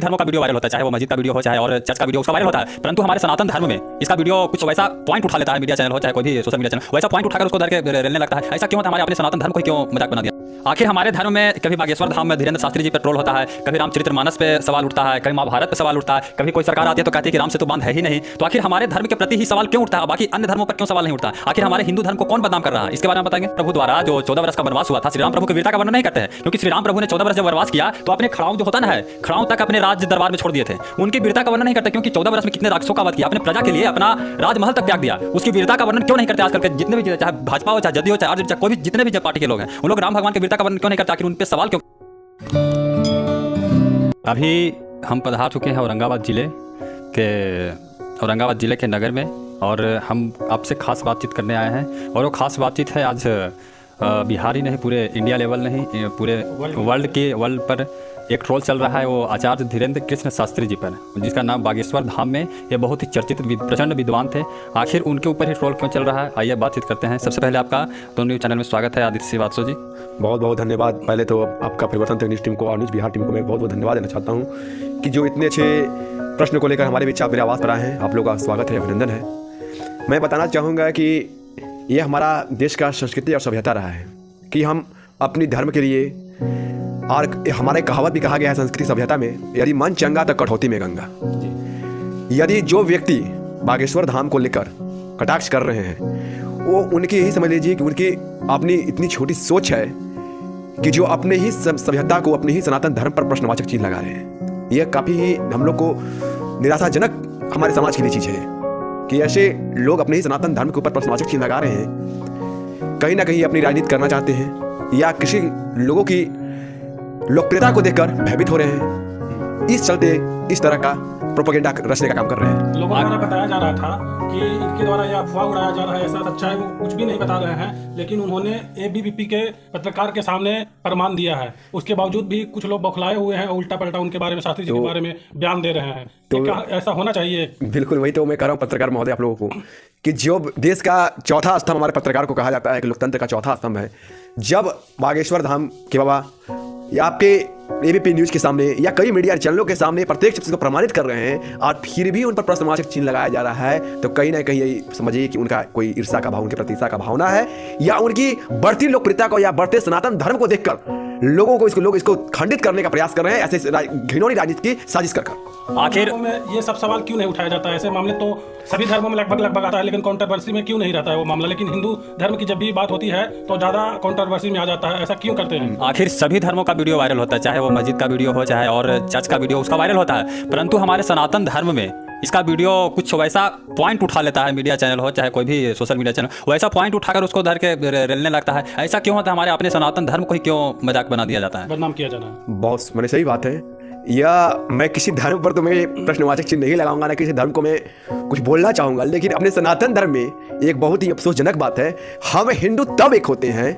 धर्मों का video viral होता है, चाहे वो मस्जिद का वीडियो हो चाहे और चर्च का वीडियो, उसका वायरल होता है। परंतु हमारे सनातन धर्म में इसका वीडियो कुछ वैसा पॉइंट उठा लेता है, मीडिया चैनल हो चाहे कोई भी सोशल मीडिया चैनल, वैसा पॉइंट उठाकर उसको धर के रेलने लगता है। ऐसा क्यों होता है? हमारे अपने सनातन धर्म को क्यों मजाक बना दिया? आखिर हमारे धर्म में कभी बागेश्वर धाम में धीरेन्द्र शास्त्री जी पे ट्रोल होता है, कभी रामचरितमानस पे सवाल उठता है, कभी महाभारत पे सवाल उठता है, कभी कोई सरकार आती है तो कहती है कि राम सेतु बांध है ही नहीं। तो आखिर हमारे धर्म के प्रति ही सवाल क्यों उठता है, बाकी अन्य धर्मों पर क्यों सवाल नहीं उठता? आखिर हमारे हिंदू धर्म को कौन बदनाम कर रहा है, इसके बारे में बताएंगे। प्रभु द्वारा जो 14 वर्ष का वनवास हुआ था, श्री राम प्रभु की वीरता का वर्णन नहीं करते हैं, क्योंकि श्री राम प्रभु ने 14 वर्ष जब वनवास किया तो अपने खड़ाऊ जो होता है खड़ाऊ तक अपने राज्य दरबार में छोड़ दिए थे। उनकी वीरता का वर्णन नहीं करते, क्योंकि 14 वर्ष में कितने राक्षसों का वध किया, अपने प्रजा के लिए अपना राजमहल तक त्याग दिया। उसकी वीरता का वर्णन क्यों नहीं करते? आजकल के जितने भी, चाहे भाजपा हो चाहे जदयू हो चाहे आरजेडी, कोई भी जितने भी पार्टी के लोग हैं, उन लोग राम भगवान की वीरता का वर्णन क्यों नहीं करते? आखिर उन पे सवाल क्यों? अभी हम पधार चुके हैं औरंगाबाद जिले के नगर में, और हम आपसे खास बातचीत करने आए हैं। और वो खास बातचीत है आज बिहार ही नहीं, पूरे इंडिया लेवल नहीं, पूरे वर्ल्ड पर एक ट्रोल चल रहा है वो आचार्य धीरेन्द्र कृष्ण शास्त्री जी पर, जिसका नाम बागेश्वर धाम में ये बहुत ही चर्चित प्रचंड विद्वान थे। आखिर उनके ऊपर ही ट्रोल क्यों चल रहा है, आइए बातचीत करते हैं। सबसे पहले आपका दोनों न्यूज़ चैनल में स्वागत है, आदित्य श्रीवास्तव जी। बहुत बहुत धन्यवाद। पहले तो आपका परिवर्तन तक न्यूज़ टीम को और न्यूज़ बिहार टीम को मैं बहुत बहुत धन्यवाद देना चाहता हूँ कि जो इतने अच्छे प्रश्न को लेकर हमारे बीच आप मेरे आवाज़ पर आए हैं। आप लोगों का स्वागत है, अभिनंदन है। मैं बताना चाहूँगा कि ये हमारा देश का संस्कृति और सभ्यता रहा है कि हम अपनी धर्म के लिए, और हमारे कहावत भी कहा गया है संस्कृति सभ्यता में, यदि मन चंगा तो कटौती में गंगा। यदि जो व्यक्ति बागेश्वर धाम को लेकर कटाक्ष कर रहे हैं, वो उनकी यही समझ लीजिए कि उनकी अपनी इतनी छोटी सोच है कि जो अपने ही सभ्यता को, अपने ही सनातन धर्म पर प्रश्नवाचक चिन्ह लगा रहे हैं। यह काफ़ी ही हम लोग को निराशाजनक हमारे समाज के लिए चीज़ है कि ऐसे लोग अपने ही सनातन धर्म के ऊपर प्रश्नवाचक चिन्ह लगा रहे हैं, कहीं ना कहीं अपनी राजनीति करना चाहते हैं या किसी लोगों की लोकप्रियता को देखकर भयभीत हो रहे हैं। इस चलते इस तरह का प्रोपेगेंडा रचने का काम कर रहे हैं। लोगों द्वारा बताया जा रहा था कि इनके द्वारा यह अफवाह उड़ाया जा रहा है, ऐसा सच्चाई वो कुछ भी नहीं बता रहे हैं, लेकिन उन्होंने एबीवीपी के पत्रकार के सामने प्रमाण दिया है। उसके बावजूद भी कुछ लोग बौखलाए हुए हैं, उल्टा पलटा उनके बारे में, शास्त्री जी के बारे में बयान दे रहे हैं। तो ऐसा होना चाहिए? बिल्कुल, वही तो मैं कह रहा हूँ पत्रकार महोदय आप लोगों को कि जो देश का चौथा स्तंभ हमारे पत्रकार को कहा जाता है कि लोकतंत्र का चौथा स्तंभ है, जब बागेश्वर धाम के बाबा या आपके एबीपी न्यूज़ के सामने या कई मीडिया चैनलों के सामने प्रत्येक चीज़ को प्रमाणित कर रहे हैं और फिर भी उन पर प्रश्नवाचक चिन्ह लगाया जा रहा है, तो कहीं ना कहीं यही समझिए कि उनका कोई ईर्ष्या का भाव, उनके प्रति ईर्ष्या का भावना है, या उनकी बढ़ती लोकप्रियता को या बढ़ते सनातन धर्म को देखकर लोगों को लोग इसको खंडित करने का प्रयास कर रहे हैं, ऐसे घिनौनी राजनीति की साजिश कर। आखिर में ये सब सवाल क्यों नहीं उठाया जाता है? ऐसे मामले तो सभी धर्मों में लगभग आता है, लेकिन कंट्रोवर्सी में क्यों नहीं रहता है वो मामला, लेकिन हिंदू धर्म की जब भी बात होती है तो ज्यादा कंट्रोवर्सी में आ जाता है। ऐसा क्यों करते हैं? आखिर सभी धर्मों का वीडियो वायरल होता है, चाहे वो मस्जिद का वीडियो हो चाहे और चर्च का वीडियो, उसका वायरल होता है। परंतु हमारे सनातन धर्म में इसका वीडियो कुछ वैसा पॉइंट उठा लेता है, मीडिया चैनल हो चाहे कोई भी सोशल मीडिया चैनल, वैसा पॉइंट उठाकर उसको धर के रेलने लगता है। ऐसा क्यों होता है? हमारे अपने सनातन धर्म को ही क्यों मजाक बना दिया जाता है, बदनाम किया जाना? बहुत मैंने सही बात है। या मैं किसी धर्म पर तो मैं प्रश्नवाचक चिन्ह नहीं लगाऊंगा, ना किसी धर्म को मैं कुछ बोलना चाहूँगा, लेकिन अपने सनातन धर्म में एक बहुत ही अफसोसजनक बात है, हम हिंदू तब एक होते हैं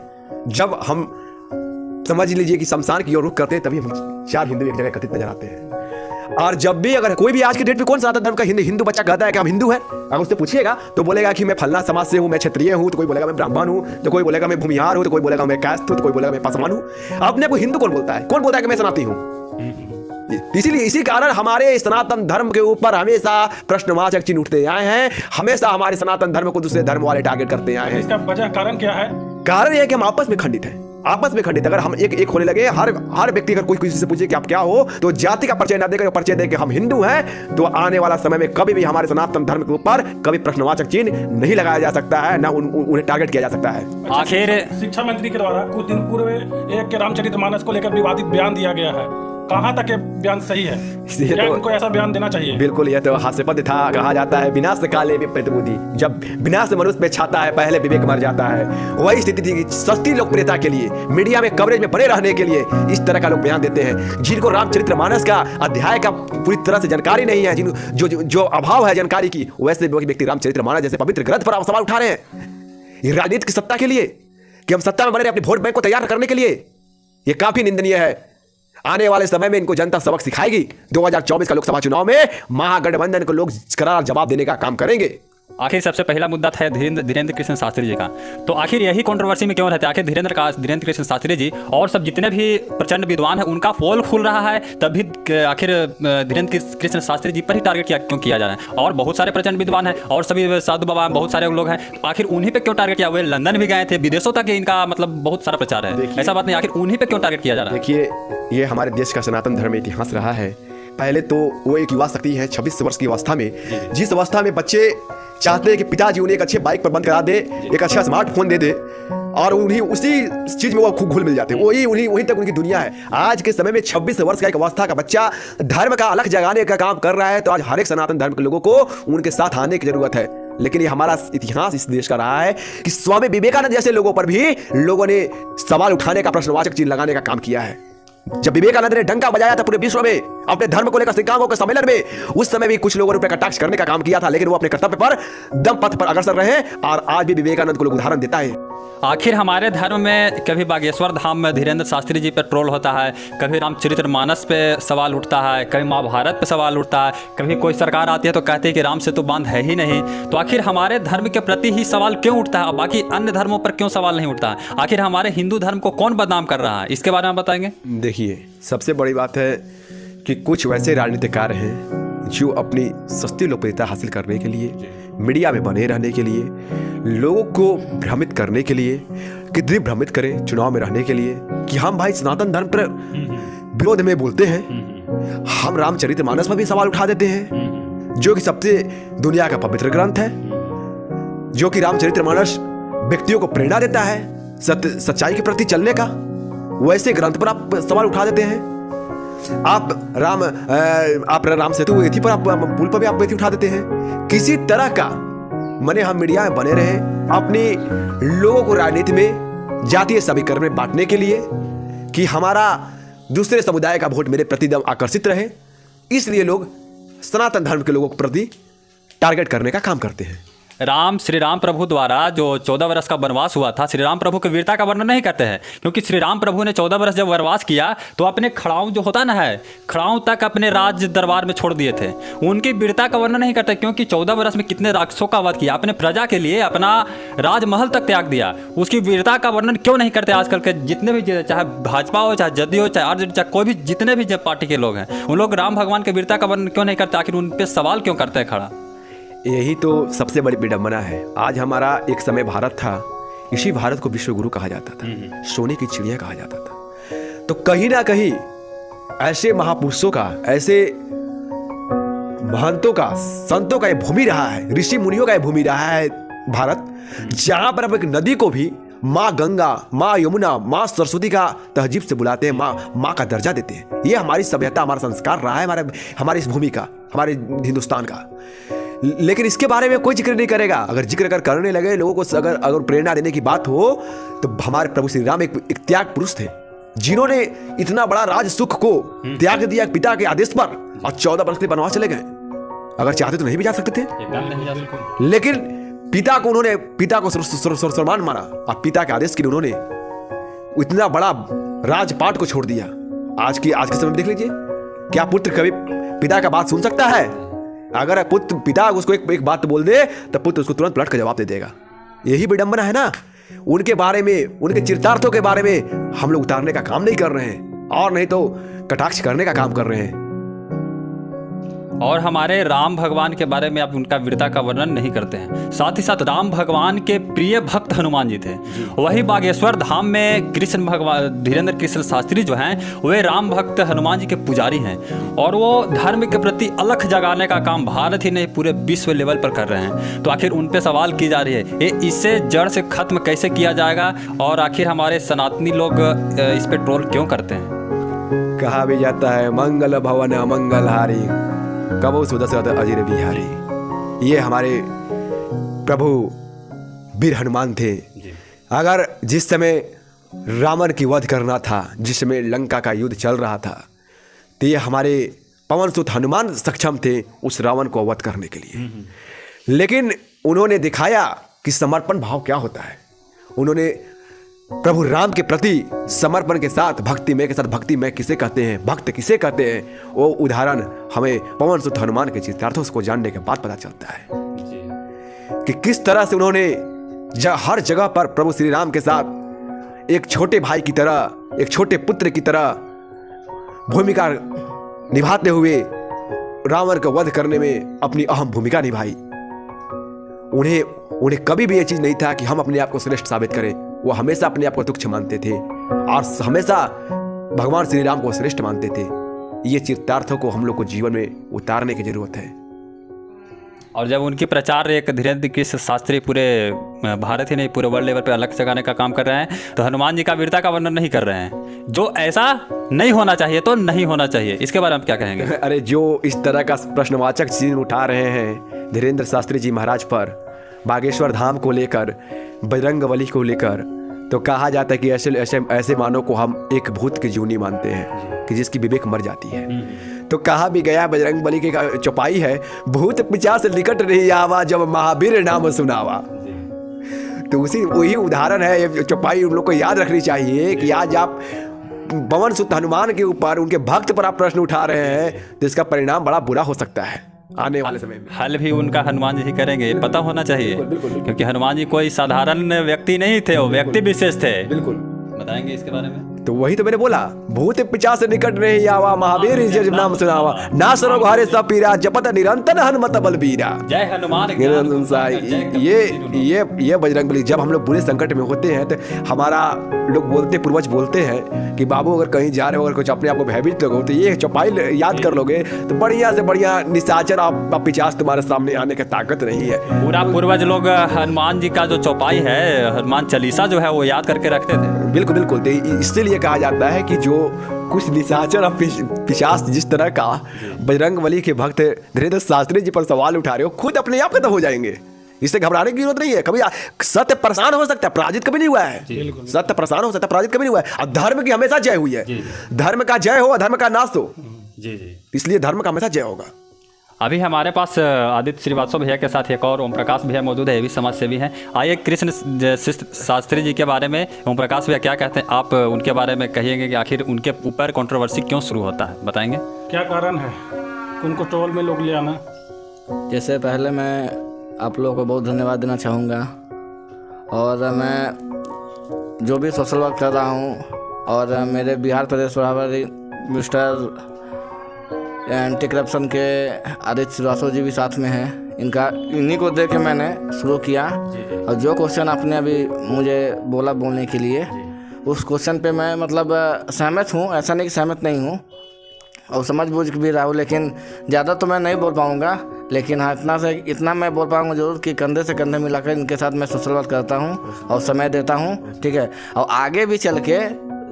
जब हम समझ लीजिए कि शमशान की ओर रुख करते हैं, तभी हम 4 हिंदू एक जगह एकत्रित नजर आते हैं। और जब भी अगर कोई भी आज की डेट में कौन सनातन धर्म का हिंदू बच्चा कहता है कि हम हिंदू हैं, अगर उससे पूछिएगा तो बोलेगा कि मैं फलना समाज से हूँ, मैं क्षत्रिय हूँ, तो कोई बोलेगा मैं ब्राह्मण हूँ, तो कोई बोलेगा मैं भूमिहार हूँ, तो कोई बोलेगा मैं कास्ट हूँ, तो कोई बोलेगा मैं पासवान हूँ। अपने को हिंदू कौन बोलता है? कौन बोलता है कि मैं सनातनी हूँ? इसीलिए इसी कारण हमारे सनातन धर्म के ऊपर हमेशा प्रश्नवाचक चिन्ह उठते आए हैं, हमेशा हमारे सनातन धर्म को दूसरे धर्म वाले टारगेट करते आए हैं। इसका वजह कारण क्या है? कारण यह है कि हम आपस में खंडित हैं, आपस में खंडित। अगर हम एक होने लगे, हर व्यक्ति अगर कोई किसी से पूछे कि आप क्या हो, तो जाति का परिचय ना देकर परिचय दे कि हम हिंदू हैं, तो आने वाला समय में कभी भी हमारे सनातन धर्म के ऊपर कभी प्रश्नवाचक चिन्ह नहीं लगाया जा सकता है, ना उन्हें टारगेट किया जा सकता है। आखिर शिक्षा मंत्री के द्वारा कुछ दिन पूर्व एक के रामचरितमानस को लेकर विवादित बयान दिया गया है, कहाँ तक ये बयान सही है? क्या इनको ऐसा बयान देना चाहिए? बिल्कुल, यह तो हास्यास्पद था। कहा जाता है विनाश काले विपरीत बुद्धि, जब विनाश मनुष्य में छाता है पहले विवेक मर जाता है। वही स्थिति थी कि सस्ती लोकप्रियता के लिए, मीडिया में कवरेज में बने रहने के लिए इस तरह का लोग बयान देते हैं, जिनको रामचरितमानस का अध्याय का पूरी तरह से जानकारी नहीं है, जो अभाव है जानकारी की, वैसे व्यक्ति रामचरितमानस जैसे पवित्र ग्रंथ पर सवाल उठा रहे हैं। ये राजनीति की सत्ता के लिए, कि हम सत्ता में बने रहे, अपने वोट बैंक को तैयार करने के लिए, ये काफी निंदनीय है। आने वाले समय में इनको जनता सबक सिखाएगी। 2024 का लोकसभा चुनाव में महागठबंधन को लोग करारा जवाब देने का काम करेंगे। आखिर सबसे पहला मुद्दा था धीरेन्द्र कृष्ण शास्त्री जी का। तो आखिर यही कंट्रोवर्सी में क्यों रहते हैं? आखिर धीरेन्द्र कृष्ण शास्त्री जी और सब जितने भी प्रचंड विद्वान हैं उनका पोल खुल रहा है, तभी आखिर धीरेन्द्र कृष्ण शास्त्री जी पर ही टारगेट क्यों किया जा रहा है? और बहुत सारे प्रचंड विद्वान हैं और सभी साधु बाबा बहुत सारे लोग हैं, तो आखिर उन्हीं पर क्यों टारगेट किया? वे लंदन भी गए थे, विदेशों तक इनका मतलब बहुत सारा प्रचार है, ऐसा बात नहीं, आखिर उन्हीं पर क्यों टारगेट किया जा रहा है? देखिए, ये हमारे देश का सनातन धर्म इतिहास रहा है। पहले तो वो एक युवा शक्ति है 26 वर्ष की अवस्था में, जिस अवस्था में बच्चे चाहते हैं कि पिताजी उन्हें एक अच्छे बाइक पर बंद करा दे, एक अच्छा स्मार्टफोन दे दे, और उन्हीं उसी चीज में वो खूब घुल मिल जाते हैं, वहीं तक उनकी दुनिया है। आज के समय में 26 वर्ष का एक अवस्था का बच्चा धर्म का अलग जगाने का काम कर रहा है, तो आज हर एक सनातन धर्म के लोगों को उनके साथ आने की जरूरत है। लेकिन ये हमारा इतिहास इस देश का रहा है कि स्वामी विवेकानंद जैसे लोगों पर भी लोगों ने सवाल उठाने का, प्रश्नवाचक चिन्ह लगाने का काम किया है। जब विवेकानंद ने डंका बजाया था पूरे विश्व में अपने धर्म को लेकर सिकागो के सम्मेलन में, उस समय भी कुछ लोगों ने कटाक्ष करने का काम किया था, लेकिन वो अपने कर्तव्य पर दम पथ पर अग्रसर रहे, और आज भी विवेकानंद को लोग उदाहरण देता है। आखिर हमारे धर्म में कभी बागेश्वर धाम में धीरेन्द्र शास्त्री जी पर ट्रोल होता है, कभी रामचरितमानस पे सवाल उठता है, कभी महाभारत पे सवाल उठता है, कभी कोई सरकार आती है तो कहते हैं कि राम सेतु बांध है ही नहीं। तो आखिर हमारे धर्म के प्रति ही सवाल क्यों उठता है और बाकी अन्य धर्मों पर क्यों सवाल नहीं उठता है? आखिर हमारे हिंदू धर्म को कौन बदनाम कर रहा है, इसके बारे में बताएंगे? देखिए, सबसे बड़ी बात है कि कुछ वैसे राजनीतिकार हैं जो अपनी सस्ती लोकप्रियता हासिल करने के लिए, मीडिया में बने रहने के लिए, लोगों को भ्रमित करने के लिए, कितनी भ्रमित करें चुनाव में रहने के लिए कि हम भाई सनातन धर्म पर विरोध में बोलते हैं, हम रामचरितमानस पर भी सवाल उठा देते हैं, जो कि सबसे दुनिया का पवित्र ग्रंथ है, जो कि रामचरितमानस व्यक्तियों को प्रेरणा देता है सच्चाई के प्रति चलने का, वैसे ग्रंथ पर आप सवाल उठा देते हैं। आप राम सेतु एथी पर, आप पुल पर भी आप एथी उठा देते हैं। किसी तरह का मने हम मीडिया में बने रहे अपने लोगों को राजनीति में जातीय समीकरण में बांटने के लिए कि हमारा दूसरे समुदाय का वोट मेरे प्रति आकर्षित रहे, इसलिए लोग सनातन धर्म के लोगों के प्रति टारगेट करने का काम करते हैं। श्री राम प्रभु द्वारा जो 14 वर्ष का वनवास हुआ था, श्री राम प्रभु की वीरता का वर्णन नहीं करते हैं, क्योंकि श्री राम प्रभु ने 14 वर्ष जब वनवास किया तो अपने खड़ाऊं जो होता ना है, खड़ाऊं तक अपने राज दरबार में छोड़ दिए थे। उनकी वीरता का वर्णन नहीं करते, क्योंकि 14 वर्ष में कितने राक्षसों का वध किया, अपने प्रजा के लिए अपना राजमहल तक त्याग दिया। उसकी वीरता का वर्णन क्यों नहीं करते आजकल के जितने भी, चाहे भाजपा हो, चाहे जदयू हो, चाहे आरजेडी, चाहे कोई भी जितने भी पार्टी के लोग हैं, उन लोग राम भगवान की वीरता का वर्णन क्यों नहीं करते? आखिर उन पर सवाल क्यों करते हैं खड़ा? यही तो सबसे बड़ी विडंबना है। आज हमारा एक समय भारत था, इसी भारत को विश्व गुरु कहा जाता था, सोने की चिड़िया कहा जाता था। तो कहीं ना कहीं ऐसे महापुरुषों का, ऐसे महंतों का, संतों का ये भूमि रहा है, ऋषि मुनियों का ये भूमि रहा है भारत, जहां पर अब एक नदी को भी माँ गंगा, माँ यमुना, माँ सरस्वती का तहजीब से बुलाते हैं, माँ का दर्जा देते हैं। ये हमारी सभ्यता, हमारा संस्कार रहा है, हमारे इस भूमि का, हमारे हिंदुस्तान का। लेकिन इसके बारे में कोई जिक्र नहीं करेगा। अगर जिक्र अगर करने लगे लोगों को, अगर प्रेरणा देने की बात हो, तो हमारे प्रभु श्री राम एक त्याग पुरुष थे, जिन्होंने इतना बड़ा राज सुख को त्याग दिया पिता के आदेश पर, और 14 वर्ष के लिए वनवास चले गए। अगर चाहते तो नहीं भी जा सकते थे, लेकिन पिता को सर्वसम्मान माना, और पिता के आदेश के लिए उन्होंने इतना बड़ा राजपाट को छोड़ दिया। आज के समय में देख लीजिए, क्या पुत्र कभी पिता का बात सुन सकता है? अगर पिता उसको एक बात बोल दे तो पुत्र उसको तुरंत पलट कर जवाब दे देगा। यही विडंबना है ना। उनके बारे में, उनके चरितार्थों के बारे में हम लोग उतारने का काम नहीं कर रहे हैं, और नहीं तो कटाक्ष करने का काम कर रहे हैं। और हमारे राम भगवान के बारे में आप उनका वीरता का वर्णन नहीं करते हैं। साथ ही साथ राम भगवान के प्रिय भक्त हनुमान जी थे। वही बागेश्वर धाम में कृष्ण भगवान धीरेन्द्र कृष्ण शास्त्री जो हैं, वे राम भक्त हनुमान जी के पुजारी हैं, और वो धर्म के प्रति अलख जगाने का काम भारत ही नहीं पूरे विश्व लेवल पर कर रहे हैं। तो आखिर उन पे सवाल की जा रही है, ये इससे जड़ से खत्म कैसे किया जाएगा? और आखिर हमारे सनातनी लोग इस पे ट्रोल क्यों करते हैं? कहा भी जाता है, मंगल भवन मंगलहारी, कबो सुदशरथ अजीर बिहारी। ये हमारे प्रभु वीर हनुमान थे। अगर जिस समय रावण की वध करना था, जिस समय लंका का युद्ध चल रहा था, तो ये हमारे पवन सुत हनुमान सक्षम थे उस रावण को वध करने के लिए। लेकिन उन्होंने दिखाया कि समर्पण भाव क्या होता है। उन्होंने प्रभु राम के प्रति समर्पण के साथ भक्तिमय के साथ, भक्तिमय किसे कहते हैं, भक्त किसे कहते हैं, वो उदाहरण हमें पवन सुत हनुमान के चरितार्थों को जानने के बाद पता चलता है। कि किस तरह से उन्होंने हर जगह पर प्रभु श्री राम के साथ एक छोटे भाई की तरह, एक छोटे पुत्र की तरह भूमिका निभाते हुए रावण का वध करने में अपनी अहम भूमिका निभाई। उन्हें कभी भी ये चीज नहीं था कि हम अपने आप को श्रेष्ठ साबित करें। वो हमेशा अपने आप को तुच्छ मानते थे और हमेशा भगवान श्री राम को श्रेष्ठ मानते थे। ये चरितार्थों को हम लोग को जीवन में उतारने की जरूरत है। और जब उनकी प्रचार एक धीरेन्द्र कृष्ण शास्त्री पूरे भारत ही नहीं पूरे वर्ल्ड लेवल पे अलग जगाने का काम कर रहे हैं, तो हनुमान जी का वीरता का वर्णन नहीं कर रहे हैं। जो ऐसा नहीं होना चाहिए तो नहीं होना चाहिए, इसके बारे में क्या कहेंगे? अरे जो इस तरह का प्रश्नवाचक चीज उठा रहे हैं धीरेन्द्र शास्त्री जी महाराज पर, बागेश्वर धाम को लेकर, बजरंगबली को लेकर, तो कहा जाता है कि ऐसे मानव को हम एक भूत की जूनी मानते हैं कि जिसकी विवेक मर जाती है। तो कहा भी गया बजरंगबली की चौपाई है, भूत पिशाच निकट नहीं आवा जब महावीर नाम सुनावा। तो वही उदाहरण है ये चौपाई। उन लोग को याद रखनी चाहिए कि आज आप पवन सुत हनुमान के ऊपर, उनके भक्त पर आप प्रश्न उठा रहे हैं, तो इसका परिणाम बड़ा बुरा हो सकता है आने वाले समय में। हल भी उनका हनुमान जी ही करेंगे, ये पता होना चाहिए। क्योंकि हनुमान जी कोई साधारण व्यक्ति नहीं थे, वो व्यक्ति विशेष थे। बिल्कुल बताएंगे इसके बारे में। तो वही तो मैंने बोला, भूत पिशाच से निकट नहीं आवा महावीर जब नाम सुनावा, ना सरो घरे सब पीरा जपत निरंतर हनुमत बलबीरा। जय हनुमान। ये बजरंगबली, जब हम लोग बुरे संकट में होते हैं तो हमारा लोग बोलते, पूर्वज बोलते हैं कि बाबू अगर कहीं जा रहे हो, अगर कुछ अपने आप को भयभीत लोग तो ये चौपाई याद कर लोगे तो बढ़िया से बढ़िया निशाचर आप पिशाच तुम्हारे सामने आने की ताकत नहीं है। पूरा पूर्वज लोग हनुमान जी का जो चौपाई है, हनुमान चालीसा जो है वो याद करके रखते थे। बिल्कुल बिल्कुल। इसलिए कहा जाता है कि जो कुछ निशाचर और पिशाच जिस तरह का बजरंगबली के भक्त धीरेन्द्र शास्त्री जी पर सवाल उठा रहे हो, खुद अपने आप खत्म हो जाएंगे। इससे घबराने की जरूरत नहीं है। कभी सत्य परेशान हो सकता है, पराजित कभी नहीं हुआ है। सत्य परेशान हो सकता है, पराजित कभी नहीं हुआ है। और धर्म की हमेशा जय हुई है। धर्म का जय हो, अधर्म का नाश हो। इसलिए धर्म का हमेशा जय होगा। अभी हमारे पास आदित्य श्रीवास्तव भैया के साथ एक और ओम प्रकाश भैया मौजूद है, ये भी समाज सेवी हैं। आइए कृष्ण शास्त्री जी के बारे में ओम प्रकाश भैया क्या कहते हैं, आप उनके बारे में कहिएंगे कि आखिर उनके ऊपर कंट्रोवर्सी क्यों शुरू होता है, बताएंगे? क्या कारण है उनको ट्रोल में लोग ले आना? जैसे पहले मैं आप लोगों को बहुत धन्यवाद देना चाहूँगा। और मैं जो भी सोशल वर्क कर रहा हूँ, और मेरे बिहार प्रदेश प्रभारी मिस्टर एंटी करप्शन के आदित्य श्रीवास्तव जी भी साथ में हैं। इन्हीं को देख के मैंने शुरू किया। और जो क्वेश्चन आपने अभी मुझे बोला बोलने के लिए, उस क्वेश्चन पे मैं मतलब सहमत हूँ। ऐसा नहीं कि सहमत नहीं हूँ, और समझ बूझ भी रहा हूँ, लेकिन ज़्यादा तो मैं नहीं बोल पाऊँगा। लेकिन हाँ, इतना मैं बोल पाऊँगा जरूर कि कंधे से कंधे मिलाकर इनके साथ मैं सोशल वर्क करता हूँ और समय देता हूँ, ठीक है। और आगे भी चल के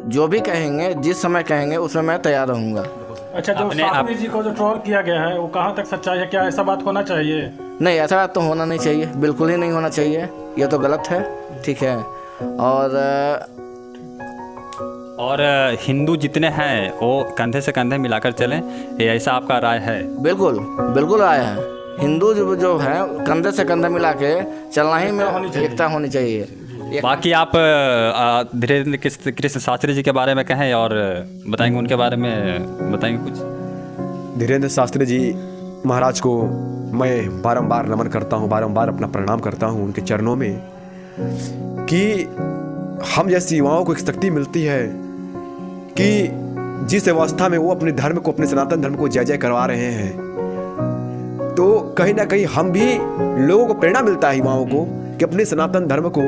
जो भी कहेंगे, जिस समय कहेंगे, उसमें मैं तैयार रहूँगा। अच्छा, जो शास्त्री जी को जो ट्रोल किया गया है वो कहाँ तक सच्चाई है? क्या ऐसा बात होना चाहिए? नहीं, ऐसा बात तो होना नहीं चाहिए, बिल्कुल ही नहीं होना चाहिए। ये तो गलत है, ठीक है। और हिंदू जितने हैं वो कंधे से कंधे मिलाकर चलें, ये ऐसा आपका राय है? बिल्कुल बिल्कुल राय है। हिंदू जो है कंधे से कंधे मिला के चलना ही में एकता होनी चाहिए। बाकी आप धीरेन्द्र कृष्ण शास्त्री जी के बारे में कहें और बताएंगे, उनके बारे में बताएंगे कुछ? धीरेन्द्र शास्त्री जी महाराज को मैं बारंबार नमन करता हूँ, बारंबार अपना प्रणाम करता हूँ उनके चरणों में, कि हम जैसे युवाओं को एक शक्ति मिलती है कि जिस अवस्था में वो अपने धर्म को, अपने सनातन धर्म को जय जय करवा रहे हैं, तो कहीं ना कहीं हम भी लोगों को प्रेरणा मिलता है, युवाओं को, कि अपने सनातन धर्म को,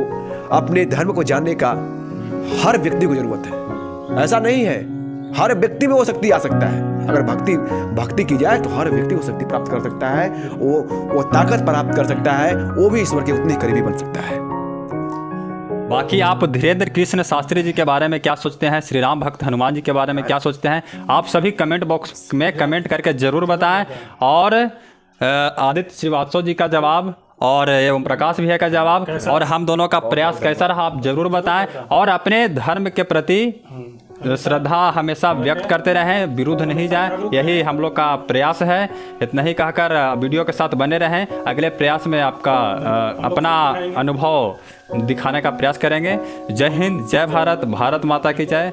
अपने धर्म को जानने का हर व्यक्ति को जरूरत है। ऐसा नहीं है, हर व्यक्ति में वो शक्ति आ सकता है। अगर भक्ति की जाए तो हर व्यक्ति वो शक्ति प्राप्त कर सकता है, वो ताकत प्राप्त कर सकता है, वो भी ईश्वर के उतनी करीबी बन सकता है। बाकी आप धीरेन्द्र कृष्ण शास्त्री जी के बारे में क्या सोचते हैं, श्री राम भक्त हनुमान जी के बारे में क्या सोचते हैं, आप सभी कमेंट बॉक्स में कमेंट करके जरूर बताएं। और आदित्य श्रीवास्तव जी का जवाब और ओम प्रकाश भैया का जवाब और हम दोनों का प्रयास कैसा रहा आप जरूर बताएं। और अपने धर्म के प्रति श्रद्धा हमेशा व्यक्त करते रहें, विरुद्ध नहीं जाएं, यही हम लोग का प्रयास है। इतना ही कहकर वीडियो के साथ बने रहें, अगले प्रयास में आपका अपना अनुभव दिखाने का प्रयास करेंगे। जय हिंद, जय भारत, भारत माता की जय।